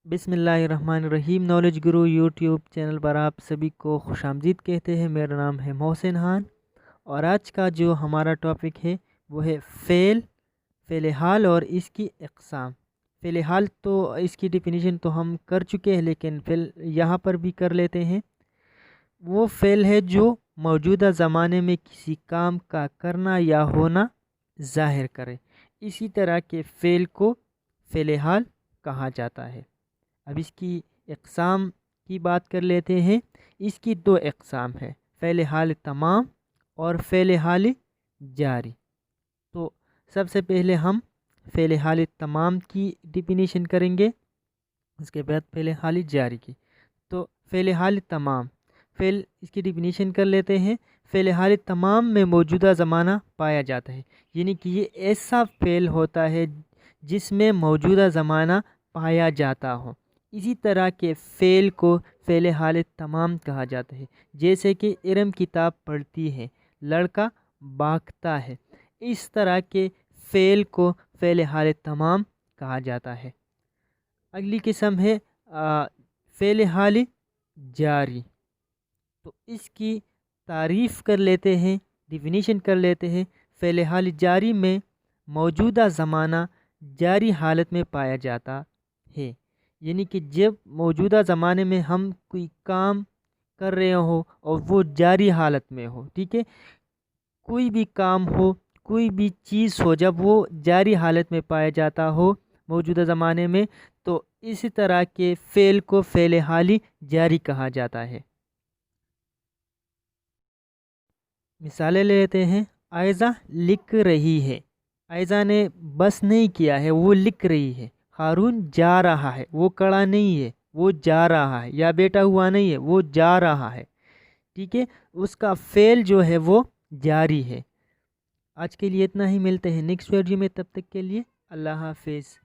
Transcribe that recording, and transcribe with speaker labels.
Speaker 1: بسم اللہ الرحمن الرحیم۔ نالج گرو یوٹیوب چینل پر آپ سبھی کو خوش آمدید کہتے ہیں۔ میرا نام ہے محسن خان اور آج کا جو ہمارا ٹاپک ہے وہ ہے فعل حال اور اس کی اقسام۔ فعل حال تو اس کی ڈیفینیشن تو ہم کر چکے ہیں، لیکن فعل یہاں پر بھی کر لیتے ہیں۔ وہ فعل ہے جو موجودہ زمانے میں کسی کام کا کرنا یا ہونا ظاہر کرے۔ اسی طرح کے فعل کو فعل حال کہا جاتا ہے۔ اب اس کی اقسام کی بات کر لیتے ہیں۔ اس کی دو اقسام ہے، فعل حال تمام اور فعل حال جاری۔ تو سب سے پہلے ہم فعل حال تمام کی ڈیفینیشن کریں گے، اس کے بعد فعل حال جاری کی۔ تو فعل حال تمام، فعل اس کی ڈیفینیشن کر لیتے ہیں۔ فعل حال تمام میں موجودہ زمانہ پایا جاتا ہے، یعنی کہ یہ ایسا فعل ہوتا ہے جس میں موجودہ زمانہ پایا جاتا ہو۔ اسی طرح کے فعل کو فعل حال تمام کہا جاتا ہے، جیسے کہ ارم کتاب پڑھتی ہے، لڑکا بھاگتا ہے۔ اس طرح کے فعل کو فعل حال تمام کہا جاتا ہے۔ اگلی قسم ہے فعل حال جاری۔ تو اس کی تعریف کر لیتے ہیں، ڈیفینیشن کر لیتے ہیں۔ فعل حال جاری میں موجودہ زمانہ جاری حالت میں پایا جاتا ہے، یعنی کہ جب موجودہ زمانے میں ہم کوئی کام کر رہے ہو اور وہ جاری حالت میں ہو، ٹھیک ہے، کوئی بھی کام ہو، کوئی بھی چیز ہو، جب وہ جاری حالت میں پایا جاتا ہو موجودہ زمانے میں، تو اسی طرح کے فعل کو فعل حال جاری کہا جاتا ہے۔ مثالیں لیتے ہیں۔ عائزہ لکھ رہی ہے، عائزہ نے بس نہیں کیا ہے، وہ لکھ رہی ہے۔ ہارون جا رہا ہے، وہ کڑا نہیں ہے، وہ جا رہا ہے، یا بیٹا ہوا نہیں ہے، وہ جا رہا ہے، ٹھیک ہے۔ اس کا فعل جو ہے وہ جاری ہے۔ آج کے لیے اتنا ہی، ملتے ہیں نیکسٹ ویڈیو میں، تب تک کے لیے اللہ حافظ۔